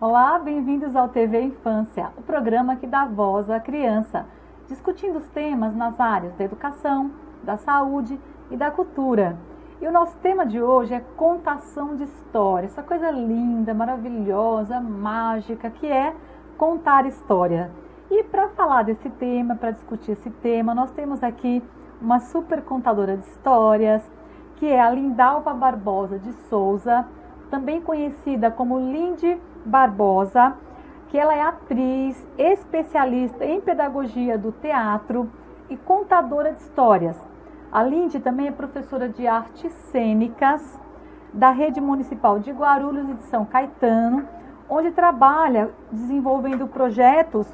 Olá, bem-vindos ao TV Infância, o programa que dá voz à criança, discutindo os temas nas áreas da educação, da saúde e da cultura. E o nosso tema de hoje é contação de história, essa coisa linda, maravilhosa, mágica que é contar história. E para falar desse tema, para discutir esse tema, nós temos aqui uma super contadora de histórias, que é a Lindalva Barbosa de Souza, também conhecida como Lindy Barbosa, que ela é atriz, especialista em pedagogia do teatro e contadora de histórias. A Lindy também é professora de artes cênicas da Rede Municipal de Guarulhos e de São Caetano, onde trabalha desenvolvendo projetos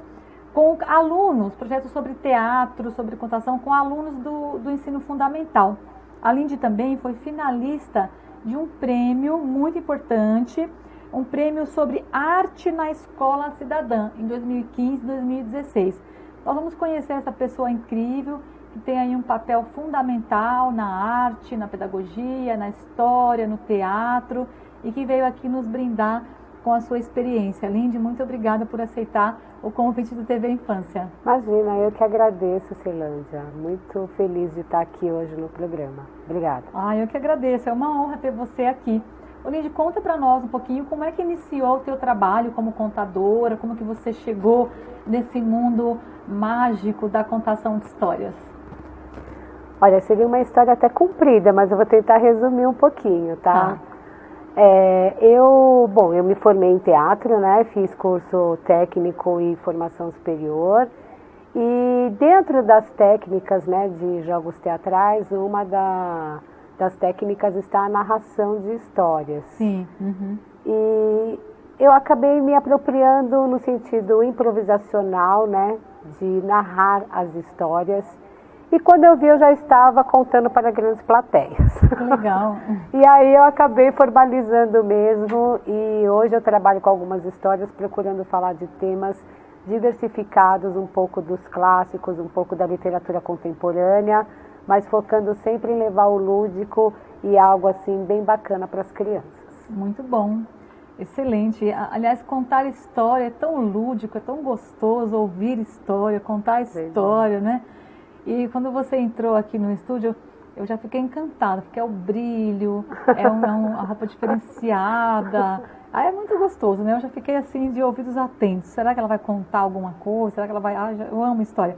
com alunos, projetos sobre teatro, sobre contação, com alunos do ensino fundamental. A Lindy também foi finalista de um prêmio muito importante, um prêmio sobre arte na escola cidadã, em 2015 e 2016. Nós vamos conhecer essa pessoa incrível, que tem aí um papel fundamental na arte, na pedagogia, na história, no teatro, e que veio aqui nos brindar com a sua experiência. Lindy, muito obrigada por aceitar o convite do TV Infância. Imagina, eu que agradeço, Ceilândia. Muito feliz de estar aqui hoje no programa. Obrigada. Eu que agradeço, é uma honra ter você aqui. Ô Lindy, conta para nós um pouquinho como é que iniciou o teu trabalho como contadora, como que você chegou nesse mundo mágico da contação de histórias. Olha, seria uma história até comprida, mas eu vou tentar resumir um pouquinho, tá? Eu me formei em teatro, né? Fiz curso técnico e formação superior. E dentro das técnicas, né, de jogos teatrais, uma das técnicas está a narração de histórias. Sim. Uhum. E eu acabei me apropriando no sentido improvisacional, né, de narrar as histórias. E quando eu vi, eu já estava contando para grandes plateias. Que legal. E aí eu acabei formalizando mesmo, e hoje eu trabalho com algumas histórias procurando falar de temas diversificados, um pouco dos clássicos, um pouco da literatura contemporânea, mas focando sempre em levar o lúdico e algo assim bem bacana para as crianças. Muito bom. Excelente. Aliás, contar história é tão lúdico, é tão gostoso ouvir história, contar história, né? E quando você entrou aqui no estúdio, eu já fiquei encantada, porque é o brilho, é uma roupa diferenciada. É muito gostoso, né? Eu já fiquei assim de ouvidos atentos. Será que ela vai contar alguma coisa? Será que ela vai... eu amo história.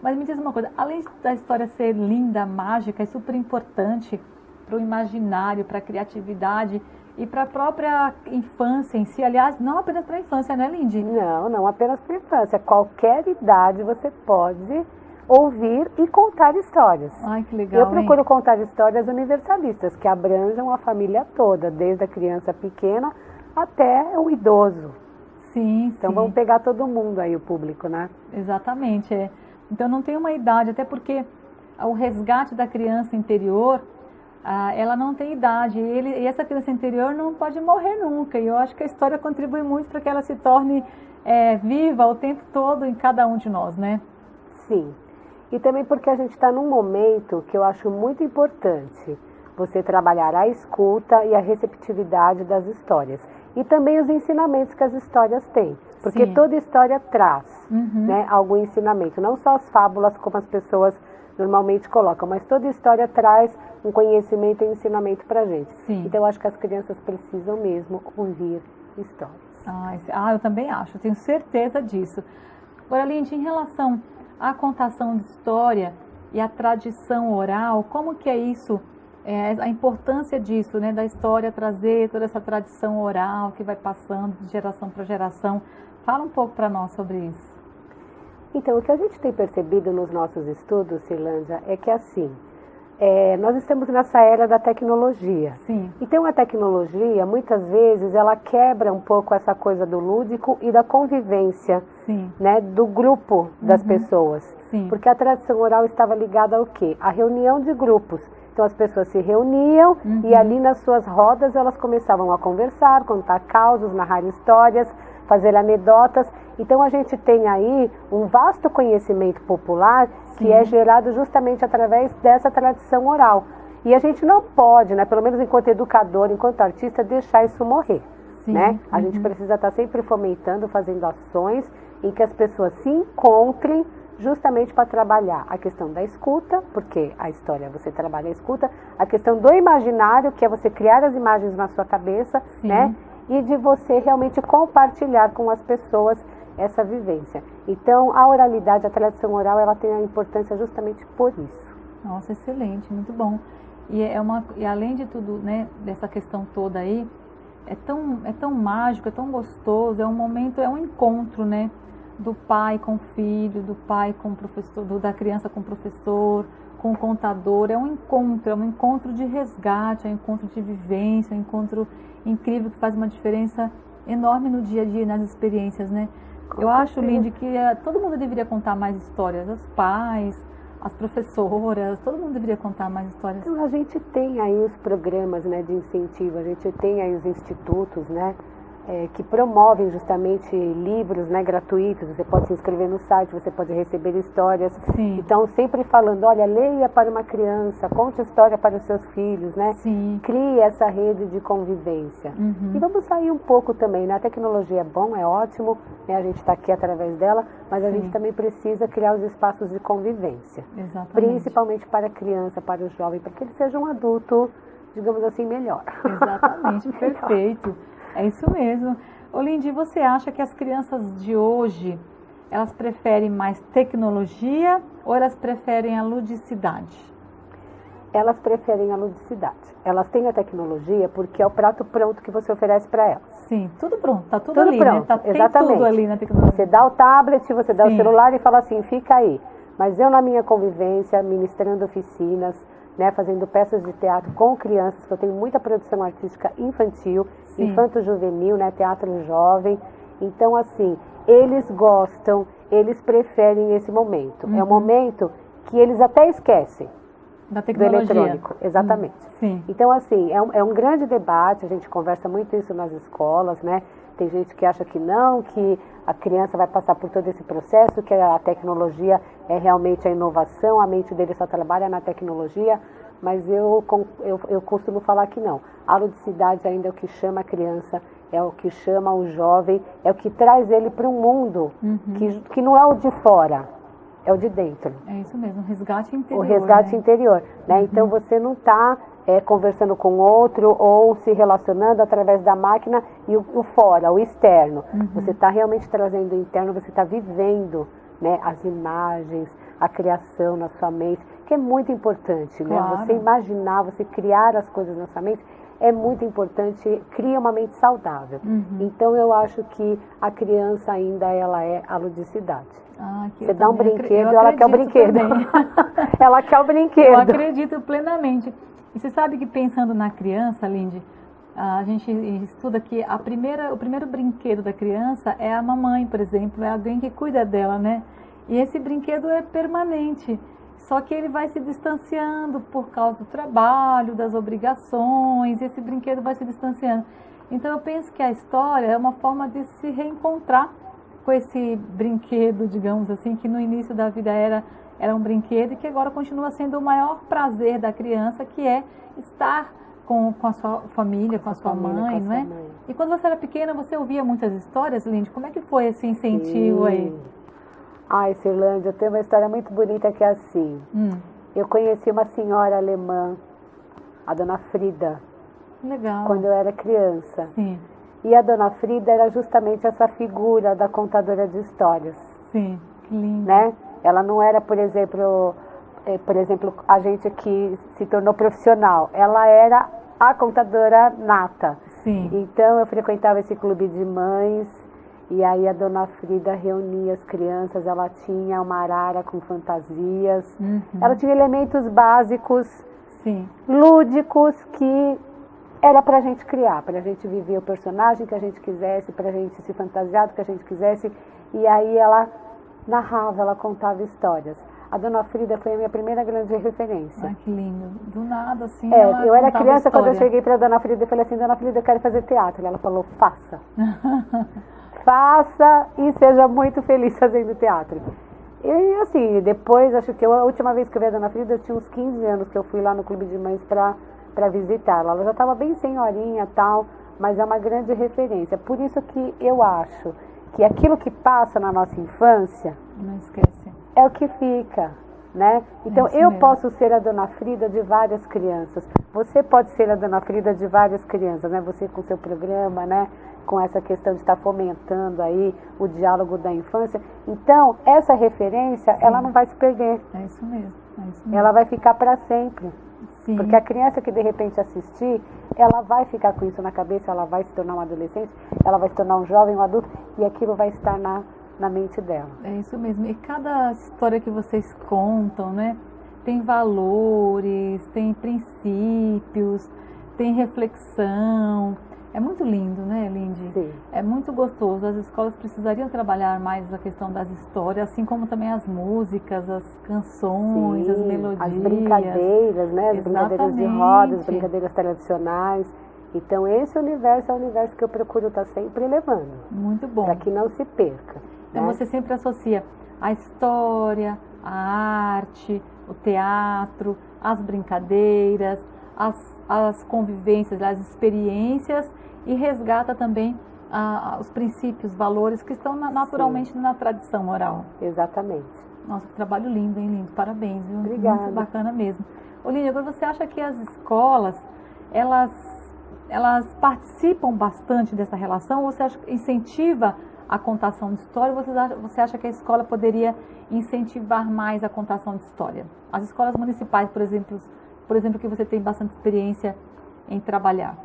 Mas me diz uma coisa, além da história ser linda, mágica, é super importante para o imaginário, para a criatividade e para a própria infância em si. Aliás, não apenas para a infância, né, Lindy? Não apenas para a infância. Qualquer idade você pode ouvir e contar histórias. Ai, que legal, Eu procuro contar histórias universalistas, que abranjam a família toda, desde a criança pequena até o idoso. Sim, então vamos pegar todo mundo aí, o público, né? Exatamente. Então não tem uma idade, até porque o resgate da criança interior, ela não tem idade. E essa criança interior não pode morrer nunca. E eu acho que a história contribui muito para que ela se torne viva o tempo todo em cada um de nós, né? Sim. E também porque a gente está num momento que eu acho muito importante você trabalhar a escuta e a receptividade das histórias. E também os ensinamentos que as histórias têm. Porque toda história traz né, algum ensinamento. Não só as fábulas como as pessoas normalmente colocam, mas toda história traz um conhecimento e um ensinamento para a gente. Sim. Então eu acho que as crianças precisam mesmo ouvir histórias. Eu também acho, eu tenho certeza disso. Agora, Lindy, em relação à contação de história e à tradição oral, como que é isso, a importância disso, né, da história trazer toda essa tradição oral que vai passando de geração para geração? Fala um pouco para nós sobre isso. Então, o que a gente tem percebido nos nossos estudos, Ceilândia, é que assim, nós estamos nessa era da tecnologia. Sim. Então, a tecnologia, muitas vezes, ela quebra um pouco essa coisa do lúdico e da convivência, né, do grupo das pessoas. Sim. Porque a tradição oral estava ligada ao quê? À reunião de grupos. Então, as pessoas se reuniam e ali nas suas rodas elas começavam a conversar, contar causos, narrar histórias, fazer anedotas. Então, a gente tem aí um vasto conhecimento popular que é gerado justamente através dessa tradição oral. E a gente não pode, né, pelo menos enquanto educador, enquanto artista, deixar isso morrer. Sim. né? A gente precisa estar sempre fomentando, fazendo ações em que as pessoas se encontrem justamente para trabalhar a questão da escuta, porque a história você trabalha a escuta, a questão do imaginário, que é você criar as imagens na sua cabeça, Sim. né? E de você realmente compartilhar com as pessoas essa vivência. Então, a oralidade, a tradição oral, ela tem a importância justamente por isso. Nossa, excelente, muito bom. E além de tudo, né, dessa questão toda aí, é tão mágico, é tão gostoso, é um momento, é um encontro, né, do pai com o filho, do pai com o professor, da criança com o professor, com o contador, é um encontro de resgate, é um encontro de vivência, é um encontro incrível que faz uma diferença enorme no dia a dia, nas experiências, né? Eu acho, Lindy, que todo mundo deveria contar mais histórias, os pais, as professoras, todo mundo deveria contar mais histórias. Então, a gente tem aí os programas, né, de incentivo, a gente tem aí os institutos, né, que promovem justamente livros, né, gratuitos. Você pode se inscrever no site, você pode receber histórias. Sim. Então, sempre falando, olha, leia para uma criança, conte a história para os seus filhos, né? Sim. Crie essa rede de convivência. E vamos sair um pouco também, né? A tecnologia é bom, é ótimo, né? A gente está aqui através dela, mas a gente também precisa criar os espaços de convivência. Exatamente. Principalmente para a criança, para o jovem, para que ele seja um adulto, digamos assim, melhor. Exatamente, perfeito. É isso mesmo. Lindy, você acha que as crianças de hoje, elas preferem mais tecnologia ou elas preferem a ludicidade? Elas preferem a ludicidade. Elas têm a tecnologia porque é o prato pronto que você oferece para elas. Sim, tudo pronto, tá tudo ali, pronto, né? Tem tudo ali na tecnologia. Você dá o tablet, você dá o celular e fala assim, fica aí. Mas eu, na minha convivência, ministrando oficinas, né, fazendo peças de teatro com crianças, que eu tenho muita produção artística infantil, infanto-juvenil, né, teatro jovem. Então, assim, eles gostam, eles preferem esse momento. É um momento que eles até esquecem da tecnologia. Do eletrônico, exatamente. Sim. Então, assim, é um grande debate, a gente conversa muito isso nas escolas, né? Tem gente que acha que não, que a criança vai passar por todo esse processo, que a tecnologia é realmente a inovação, a mente dele só trabalha na tecnologia, mas eu costumo falar que não. A ludicidade ainda é o que chama a criança, é o que chama o jovem, é o que traz ele para um mundo que não é o de fora, é o de dentro. É isso mesmo, o resgate interior. O resgate interior, né? Então você não está conversando com outro ou se relacionando através da máquina e o fora, o externo. Você está realmente trazendo o interno, você está vivendo, né, as imagens, a criação na sua mente, que é muito importante, né? Claro. Você imaginar, você criar as coisas na sua mente é muito importante, cria uma mente saudável. Então eu acho que a criança ainda ela é a ludicidade. Você dá um brinquedo, ela quer o brinquedo. Ela quer o brinquedo. Eu acredito plenamente. E você sabe que pensando na criança, Lindy, a gente estuda que o primeiro brinquedo da criança é a mamãe, por exemplo, é alguém que cuida dela, né? E esse brinquedo é permanente. Só que ele vai se distanciando por causa do trabalho, das obrigações, e esse brinquedo vai se distanciando. Então eu penso que a história é uma forma de se reencontrar com esse brinquedo, digamos assim, que no início da vida era um brinquedo e que agora continua sendo o maior prazer da criança, que é estar com a sua família, com a sua mãe, não é? E quando você era pequena, você ouvia muitas histórias, Lindy? Como é que foi esse incentivo aí? Ai, Cirlândia, eu tenho uma história muito bonita que é assim. Eu conheci uma senhora alemã, a dona Frida, Legal. quando eu era criança. Sim. E a dona Frida era justamente essa figura da contadora de histórias. Sim, que lindo. Né? Ela não era, por exemplo, a gente que se tornou profissional. Ela era a contadora nata. Sim. Então eu frequentava esse clube de mães. E aí a dona Frida reunia as crianças, ela tinha uma arara com fantasias, ela tinha elementos básicos, lúdicos, que era pra gente criar, pra gente viver o personagem que a gente quisesse, pra gente se fantasiar do que a gente quisesse. E aí ela narrava, ela contava histórias. A dona Frida foi a minha primeira grande referência. Ai, que lindo. Do nada, assim, eu era criança quando eu cheguei pra dona Frida e falei assim, dona Frida, eu quero fazer teatro. E ela falou, faça. Faça e seja muito feliz fazendo teatro. E assim, depois, acho que a última vez que eu vi a dona Frida, eu tinha uns 15 anos que eu fui lá no Clube de Mães para visitá-la. Ela já estava bem senhorinha e tal, mas é uma grande referência. Por isso que eu acho que aquilo que passa na nossa infância Não esquece. é o que fica, né? Então isso eu mesmo. posso ser a Dona Frida de várias crianças. Você pode ser a Dona Frida de várias crianças, né? Você com seu programa, né? Com essa questão de estar fomentando aí o diálogo da infância. Então, essa referência, Sim. ela não vai se perder. É isso mesmo. É isso mesmo. Ela vai ficar para sempre. Sim. Porque a criança que de repente assistir, ela vai ficar com isso na cabeça, ela vai se tornar um adolescente, ela vai se tornar um jovem, um adulto, e aquilo vai estar na mente dela. É isso mesmo. E cada história que vocês contam, né, tem valores, tem princípios, tem reflexão. É muito lindo, né, Lindy? Sim. É muito gostoso. As escolas precisariam trabalhar mais a questão das histórias, assim como também as músicas, as canções, Sim, as melodias. as brincadeiras, né? As brincadeiras de roda, as brincadeiras tradicionais. Então esse universo é o universo que eu procuro estar sempre levando. Muito bom. Para que não se perca. Então você sempre associa a história, a arte, o teatro, as brincadeiras, as convivências, as experiências e resgata também os princípios, valores que estão naturalmente na tradição oral. Exatamente. Nossa, que trabalho lindo, hein, Lindy? Parabéns, viu? Obrigada. Muito bacana mesmo. Ô, Lindy, agora você acha que as escolas, elas participam bastante dessa relação ou você acha que incentiva a contação de história? Você acha que a escola poderia incentivar mais a contação de história? As escolas municipais, por exemplo, que você tem bastante experiência em trabalhar.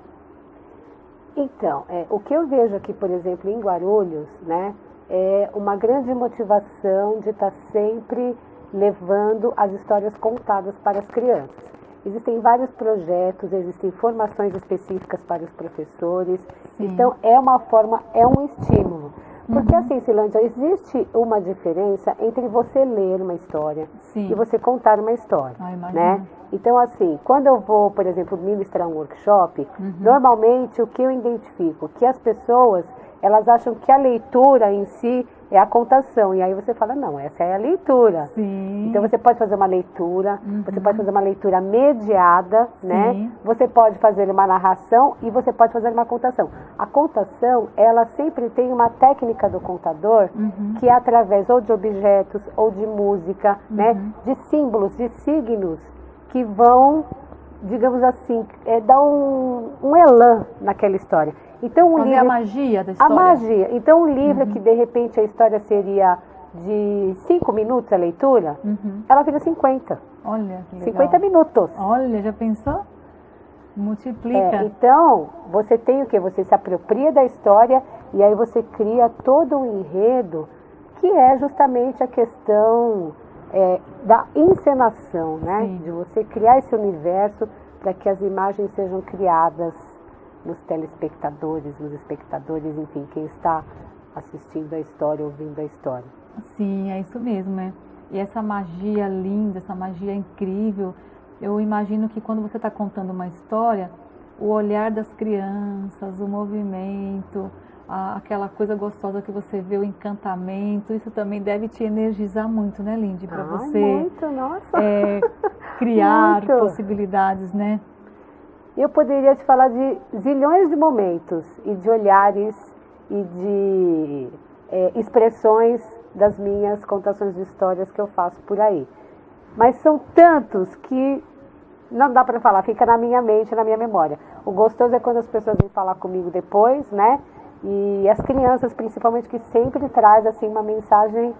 Então, o que eu vejo aqui, por exemplo, em Guarulhos, né, é uma grande motivação de estar sempre levando as histórias contadas para as crianças. Existem vários projetos, existem formações específicas para os professores. Sim. Então, é uma forma, é um estímulo. Porque assim, Silândia, existe uma diferença entre você ler uma história Sim. e você contar uma história, né? Então assim, quando eu vou, por exemplo, ministrar um workshop, normalmente o que eu identifico? Que as pessoas, elas acham que a leitura em si é a contação, e aí você fala, não, essa é a leitura. Sim. Então você pode fazer uma leitura, você pode fazer uma leitura mediada, Sim. né? Você pode fazer uma narração e você pode fazer uma contação. A contação, ela sempre tem uma técnica do contador, que é através ou de objetos, ou de música, né? De símbolos, de signos, que vão, digamos assim, dar um elan naquela história. Então, fazer livro, a magia da história. A magia. Então, um livro que, de repente, a história seria de 5 minutos, a leitura, ela vira 50. Olha, que legal. 50 minutos. Olha, já pensou? Multiplica. Então, você tem o quê? Você se apropria da história e aí você cria todo um enredo que é justamente a questão da encenação, né? Sim. De você criar esse universo para que as imagens sejam criadas nos telespectadores, nos espectadores, enfim, quem está assistindo a história, ouvindo a história. Sim, é isso mesmo, né? E essa magia linda, essa magia incrível, eu imagino que quando você está contando uma história, o olhar das crianças, o movimento, aquela coisa gostosa que você vê, o encantamento, isso também deve te energizar muito, né, Lindy? Para você muito, nossa. Criar muito. Possibilidades, né? Eu poderia te falar de zilhões de momentos e de olhares e de expressões das minhas contações de histórias que eu faço por aí. Mas são tantos que não dá para falar, fica na minha mente, na minha memória. O gostoso é quando as pessoas vêm falar comigo depois, né? E as crianças, principalmente, que sempre traz assim uma mensagem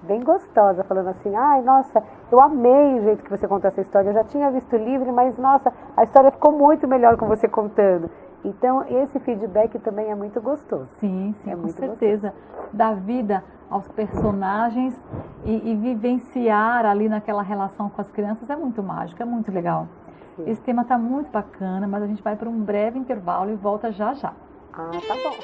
bem gostosa, falando assim, ai, nossa, eu amei o jeito que você contou essa história, eu já tinha visto o livro, mas, nossa, a história ficou muito melhor com você contando. Então, esse feedback também é muito gostoso. Sim, com certeza. Dar vida aos personagens e vivenciar ali naquela relação com as crianças é muito mágico, é muito legal. Sim. Esse tema está muito bacana, mas a gente vai para um breve intervalo e volta já já. Ah, tá bom.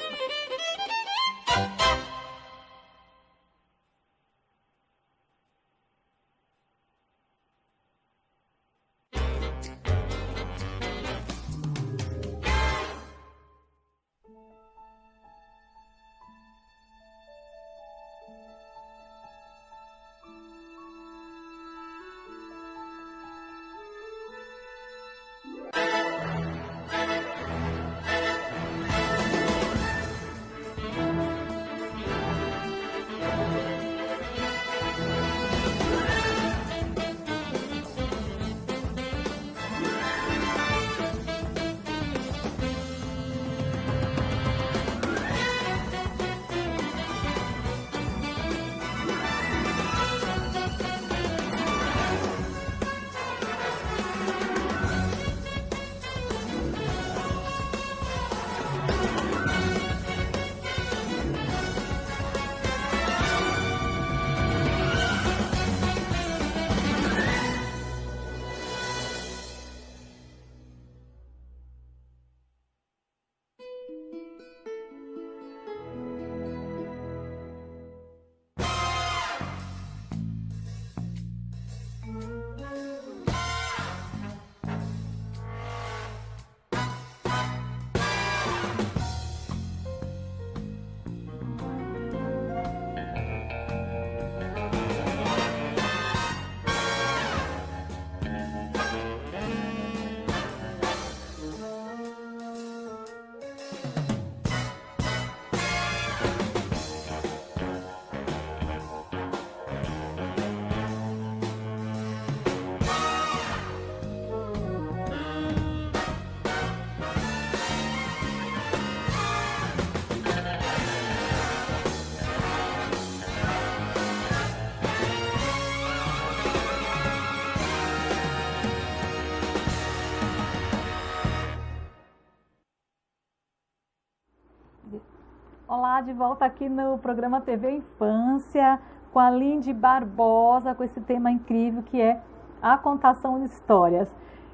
Olá, de volta aqui no programa TV Infância, com a Lindy Barbosa, com esse tema incrível que é a contação de histórias.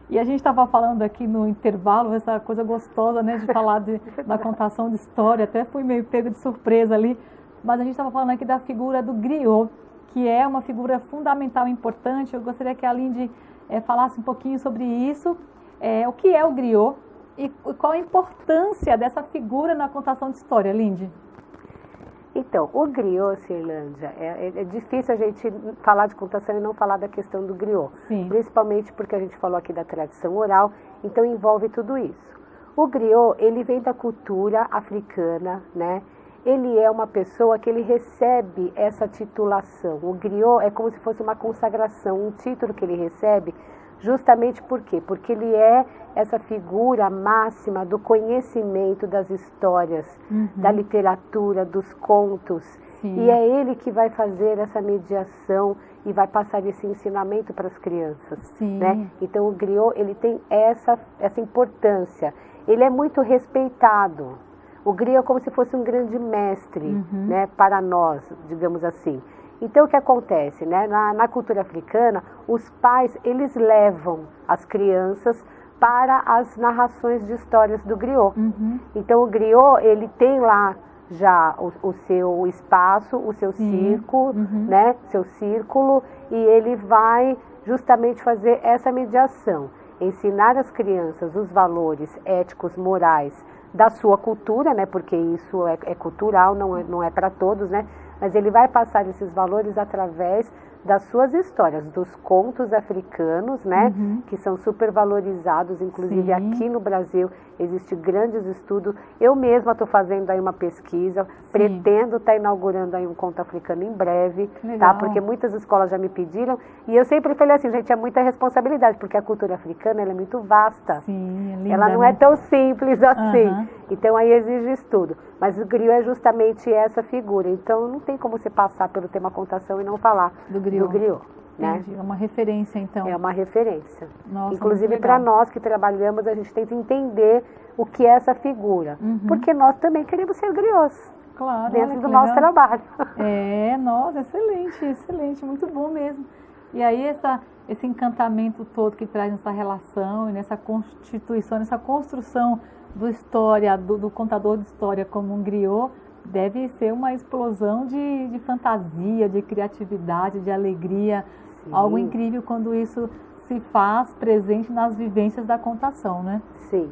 E a gente estava falando aqui no intervalo, essa coisa gostosa, né, de falar da contação de história, até fui meio pego de surpresa ali, mas a gente estava falando aqui da figura do griot, que é uma figura fundamental e importante. Eu gostaria que a Lindy falasse um pouquinho sobre isso, o que é o griot e qual a importância dessa figura na contação de história, Lindy. Então, o griot, Cirlândia, é difícil a gente falar de contação e não falar da questão do griot. Sim. Principalmente porque a gente falou aqui da tradição oral, então envolve tudo isso. O griot, ele vem da cultura africana, né? Ele é uma pessoa que ele recebe essa titulação. O griot é como se fosse uma consagração, um título que ele recebe, justamente por quê? Porque ele é essa figura máxima do conhecimento das histórias, da literatura, dos contos. Sim. E é ele que vai fazer essa mediação e vai passar esse ensinamento para as crianças. Sim. Né? Então o griot, ele tem essa importância. Ele é muito respeitado. O griot é como se fosse um grande mestre, né, para nós, digamos assim. Então, o que acontece, né? Na cultura africana, os pais, eles levam as crianças para as narrações de histórias do griot. Então, o griot, ele tem lá já o seu espaço, o seu círculo, né? Seu círculo, e ele vai justamente fazer essa mediação, ensinar às crianças os valores éticos, morais da sua cultura, né? Porque isso é cultural, não é para todos, né? Mas ele vai passar esses valores através das suas histórias, dos contos africanos, né? Que são super valorizados, inclusive Sim. aqui no Brasil existe grandes estudos. Eu mesma estou fazendo aí uma pesquisa, pretendo estar inaugurando aí um conto africano em breve, tá? Porque muitas escolas já me pediram, e eu sempre falei assim, gente, é muita responsabilidade, porque a cultura africana ela é muito vasta. Sim, é linda, ela não é tão simples assim, então aí exige estudo. Mas o griot é justamente essa figura, então não tem como você passar pelo tema contação e não falar do griot. Né? É uma referência, então. É uma referência. Nossa, inclusive, para nós que trabalhamos, a gente tenta entender o que é essa figura. Porque nós também queremos ser griots. Claro, dentro do nosso trabalho. Nossa, excelente, muito bom mesmo. E aí, esse encantamento todo que traz nessa relação, e nessa constituição, nessa construção do contador de história como um griot, deve ser uma explosão de fantasia, de criatividade, de alegria. Sim. Algo incrível quando isso se faz presente nas vivências da contação, né? Sim.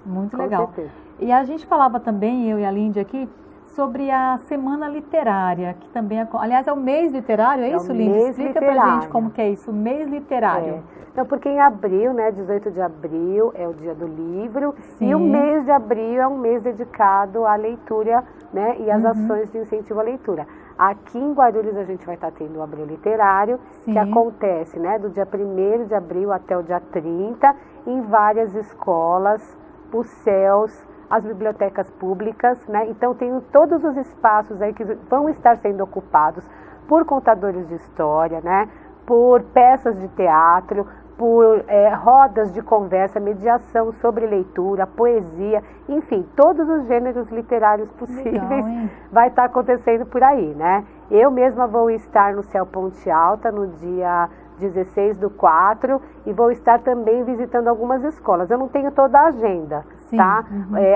Muito Com legal. certeza. E a gente falava também, eu e a Lindy aqui, sobre a Semana Literária, que também é... Aliás, é o mês literário, é isso, Lindy? Explica pra gente como que é isso, o mês literário. Então, porque em abril, né, 18 de abril é o dia do livro, Sim. e o mês de abril é um mês dedicado à leitura, né, e às ações de incentivo à leitura. Aqui em Guarulhos a gente vai estar tendo o Abril Literário, Sim. que acontece, né, do dia 1º de abril até o dia 30, em várias escolas, os céus, as bibliotecas públicas, né? Então tem todos os espaços aí que vão estar sendo ocupados por contadores de história, né? Por peças de teatro, por rodas de conversa, mediação sobre leitura, poesia, enfim, todos os gêneros literários possíveis vai estar acontecendo por aí, né? Eu mesma vou estar no Céu Ponte Alta no dia 16/4 e vou estar também visitando algumas escolas. Eu não tenho toda a agenda, Sim. tá?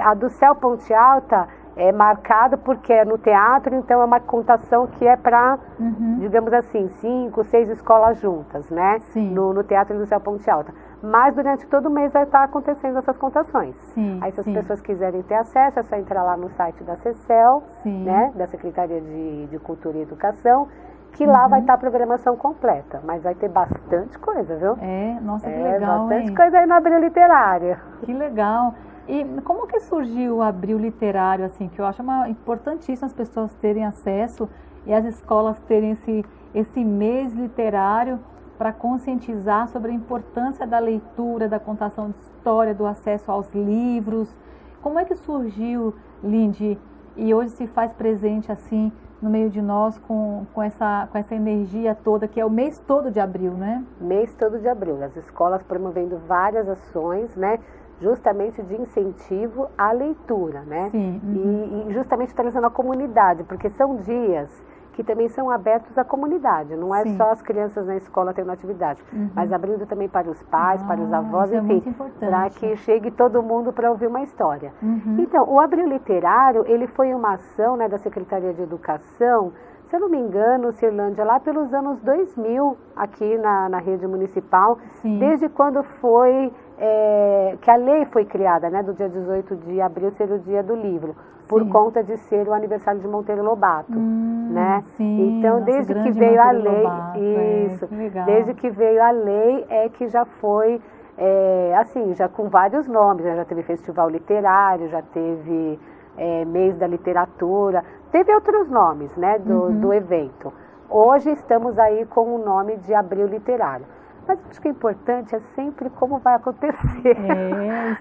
A do Céu Ponte Alta é marcada porque é no teatro, então é uma contação que é para, digamos assim, 5, 6 escolas juntas, né? No Teatro do Céu Ponte Alta. Mas durante todo o mês vai estar acontecendo essas contações. Sim, aí se as pessoas quiserem ter acesso, é só entrar lá no site da CECEL, né? Da Secretaria de Cultura e Educação, que lá vai estar a programação completa, mas vai ter bastante coisa, viu? Nossa, que legal, bastante coisa aí no Abril Literário. Que legal. E como que surgiu o Abril Literário, assim, que eu acho importantíssimo as pessoas terem acesso e as escolas terem esse mês literário para conscientizar sobre a importância da leitura, da contação de história, do acesso aos livros. Como é que surgiu, Lindy, e hoje se faz presente assim no meio de nós com essa energia toda, que é o mês todo de abril, né? Mês todo de abril, as escolas promovendo várias ações, né? justamente de incentivo à leitura, né? Sim. E justamente trazendo a comunidade, porque são dias que também são abertos à comunidade, não é só as crianças na escola tendo atividade, mas abrindo também para os pais, para os avós, enfim, para que chegue todo mundo para ouvir uma história. Então, o Abril Literário, ele foi uma ação, né, da Secretaria de Educação, se eu não me engano, Cirlândia, lá pelos anos 2000, aqui na rede municipal, desde quando foi, que a lei foi criada, né, do dia 18 de abril ser o dia do livro, por conta de ser o aniversário de Monteiro Lobato, né? Então, desde que veio a lei, desde que veio a lei é que já foi, assim, já com vários nomes, né? Já teve festival literário, já teve mês da literatura, teve outros nomes, né, do evento. Hoje estamos aí com o nome de Abril Literário. Mas acho que o importante é sempre como vai acontecer, né?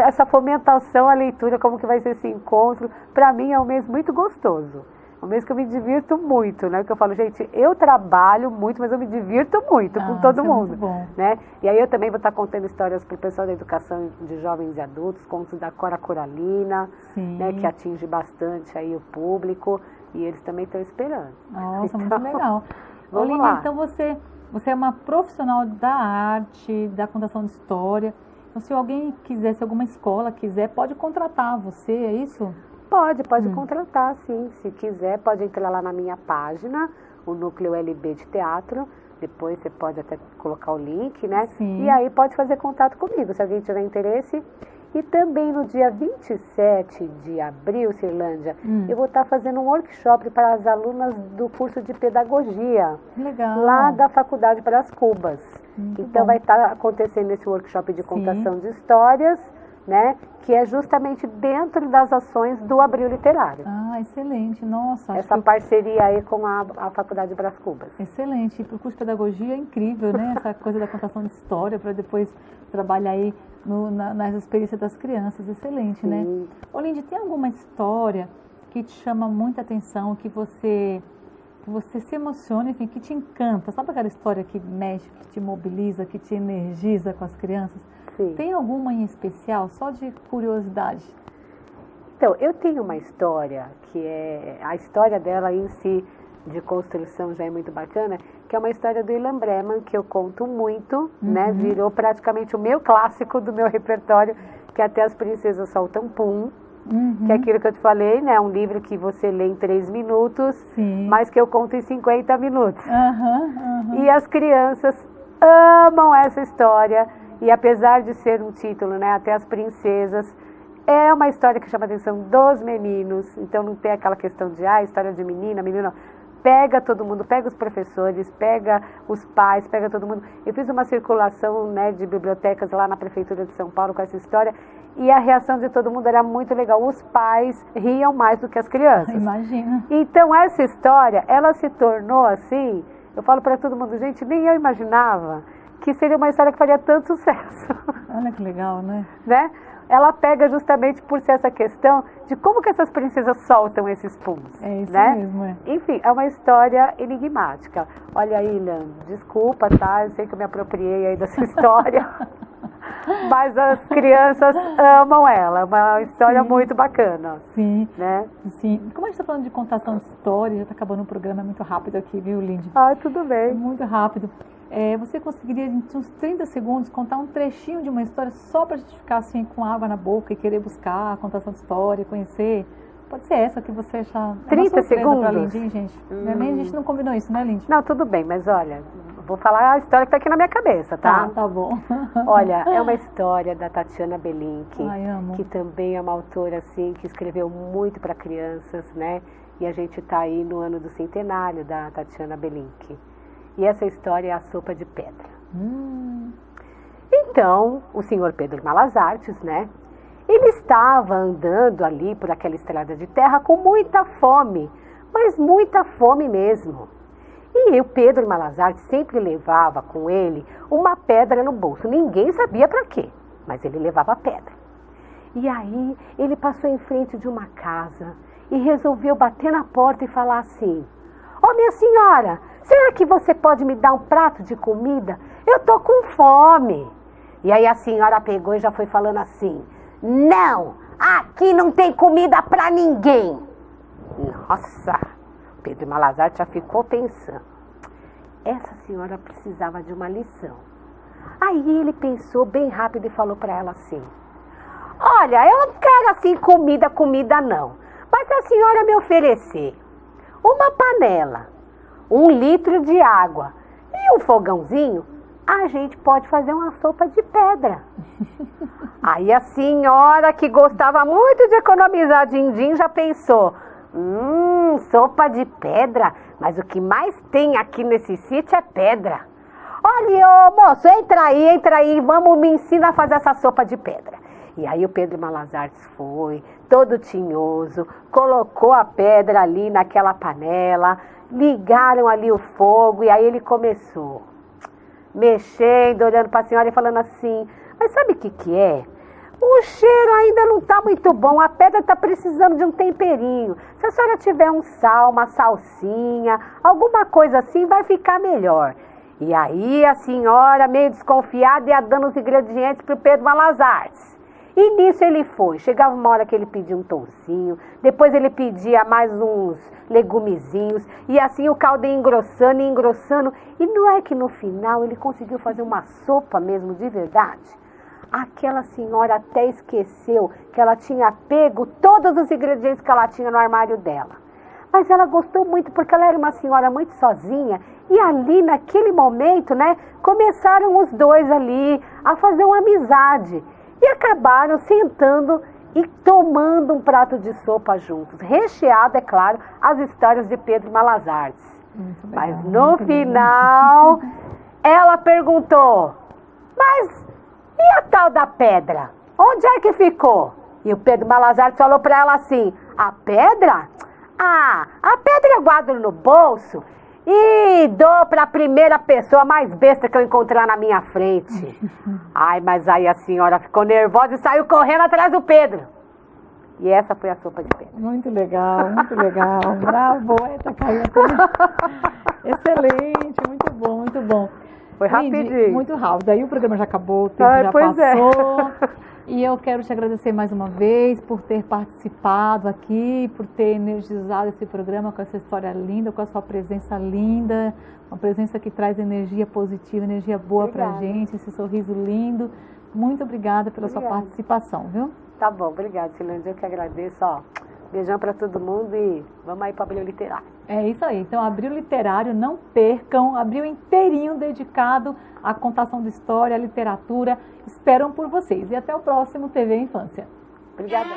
Essa fomentação à leitura, como que vai ser esse encontro. Para mim é um mês muito gostoso, um mês que eu me divirto muito, né? Que eu falo, gente, eu trabalho muito, mas eu me divirto muito com todo mundo, né? E aí eu também vou estar contando histórias para o pessoal da educação de jovens e adultos, contos da Cora Coralina, né? Que atinge bastante aí o público, e eles também estão esperando. Nossa, então, muito legal. Vamos lá. Então você é uma profissional da arte, da contação de história. Então, se alguém quiser, se alguma escola quiser, pode contratar você, é isso? Pode contratar, sim. Se quiser, pode entrar lá na minha página, o Núcleo LB de Teatro. Depois você pode até colocar o link, né? E aí pode fazer contato comigo, se alguém tiver interesse. E também no dia 27 de abril, Cirlândia, eu vou estar fazendo um workshop para as alunas do curso de pedagogia. Legal. Lá da Faculdade Brás Cubas. Então vai estar acontecendo esse workshop de contação de histórias, né? Que é justamente dentro das ações do Abril Literário. Ah, excelente. Nossa. Essa parceria aí com a Faculdade Brás Cubas. Excelente. E para o curso de pedagogia é incrível, né? Essa coisa da contação de história, para depois trabalhar aí nas experiências das crianças. Excelente, né? Olindy, tem alguma história que te chama muita atenção, que você se emociona, enfim, que te encanta? Sabe aquela história que mexe, que te mobiliza, que te energiza com as crianças? Tem alguma em especial, só de curiosidade? Então, eu tenho uma história, que a história dela em si, de construção, já é muito bacana, que é uma história do Ilan Breman, que eu conto muito, né? Virou praticamente o meu clássico do meu repertório, que é Até as Princesas Soltam Pum, que é aquilo que eu te falei, né? Um livro que você lê em 3 minutos, mas que eu conto em 50 minutos. E as crianças amam essa história, e apesar de ser um título, né? Até as Princesas, é uma história que chama a atenção dos meninos, então não tem aquela questão de, história de menina, menino. Pega todo mundo, pega os professores, pega os pais, pega todo mundo. Eu fiz uma circulação, né, de bibliotecas lá na Prefeitura de São Paulo com essa história, e a reação de todo mundo era muito legal. Os pais riam mais do que as crianças. Imagina. Então essa história, ela se tornou assim, eu falo para todo mundo, gente, nem eu imaginava que seria uma história que faria tanto sucesso. Olha que legal, né? Ela pega justamente por ser essa questão de como que essas princesas soltam esses puns. É isso né? mesmo, Enfim, é uma história enigmática. Olha aí, Ilan, desculpa, tá? Eu sei que eu me apropriei aí dessa história, mas as crianças amam ela. É uma história muito bacana. Né? Como a gente está falando de contação de história, já está acabando o programa, é muito rápido aqui, viu, Lindy? Tudo bem. Muito rápido. Você conseguiria, em uns 30 segundos, contar um trechinho de uma história só para a gente ficar assim com água na boca e querer buscar a contação de história, conhecer? Pode ser essa que você achar. 30 segundos? Pra Lindy, gente. Nem a gente não combinou isso, né, Lindy? Não, tudo bem, mas olha, vou falar a história que está aqui na minha cabeça, tá? Tá bom. Olha, é uma história da Tatiana Belink, amo. Que também é uma autora assim que escreveu muito para crianças, né? E a gente está aí no ano do centenário da Tatiana Belink. E essa história é a sopa de pedra. Então, o senhor Pedro Malas Artes, né? Ele estava andando ali por aquela estrada de terra com muita fome, mas muita fome mesmo. E o Pedro Malas Artes sempre levava com ele uma pedra no bolso. Ninguém sabia para quê, mas ele levava a pedra. E aí ele passou em frente de uma casa e resolveu bater na porta e falar assim: minha senhora, será que você pode me dar um prato de comida? Eu tô com fome. E aí a senhora pegou e já foi falando assim: não, aqui não tem comida pra ninguém. Nossa, Pedro Malazarte já ficou pensando. Essa senhora precisava de uma lição. Aí ele pensou bem rápido e falou pra ela assim: olha, eu não quero assim comida não. Mas se a senhora me oferecer uma panela, 1 litro de água e um fogãozinho, a gente pode fazer uma sopa de pedra. Aí a senhora, que gostava muito de economizar din-din, já pensou: sopa de pedra? Mas o que mais tem aqui nesse sítio é pedra. Olha, ô moço, entra aí, vamos, me ensina a fazer essa sopa de pedra. E aí o Pedro Malazarte foi, todo tinhoso, colocou a pedra ali naquela panela, ligaram ali o fogo e aí ele começou mexendo, olhando para a senhora e falando assim: mas sabe o que é? O cheiro ainda não está muito bom, a pedra está precisando de um temperinho. Se a senhora tiver um sal, uma salsinha, alguma coisa assim, vai ficar melhor. E aí a senhora, meio desconfiada, ia dando os ingredientes para o Pedro Malazarte. E nisso ele foi. Chegava uma hora que ele pedia um toucinho, depois ele pedia mais uns legumezinhos, e assim o caldo ia engrossando e engrossando. E não é que no final ele conseguiu fazer uma sopa mesmo de verdade? Aquela senhora até esqueceu que ela tinha pego todos os ingredientes que ela tinha no armário dela. Mas ela gostou muito porque ela era uma senhora muito sozinha. E ali naquele momento, né, começaram os dois ali a fazer uma amizade. E acabaram sentando e tomando um prato de sopa juntos. Recheado, é claro, as histórias de Pedro Malazarte. Mas no final, ela perguntou: mas e a tal da pedra? Onde é que ficou? E o Pedro Malazarte falou para ela assim: a pedra? A pedra eu guardo no bolso e dou para a primeira pessoa mais besta que eu encontrar na minha frente. Ai, mas aí a senhora ficou nervosa e saiu correndo atrás do Pedro. E essa foi a sopa de pedra. Muito legal, muito legal. Bravo, caiu. Excelente, muito bom, muito bom. Foi rapidinho. Muito rápido. Aí o programa já acabou, o tempo já passou. E eu quero te agradecer mais uma vez por ter participado aqui, por ter energizado esse programa com essa história linda, com a sua presença linda, uma presença que traz energia positiva, energia boa pra gente, esse sorriso lindo. Muito obrigada pela sua participação, viu? Tá bom, obrigada, Silândia. Eu que agradeço, ó. Beijão pra todo mundo e vamos aí para Abril Literário. É isso aí. Então, Abril Literário, não percam. Abril inteirinho dedicado à contação de história, à literatura. Esperam por vocês. E até o próximo TV Infância. Obrigada.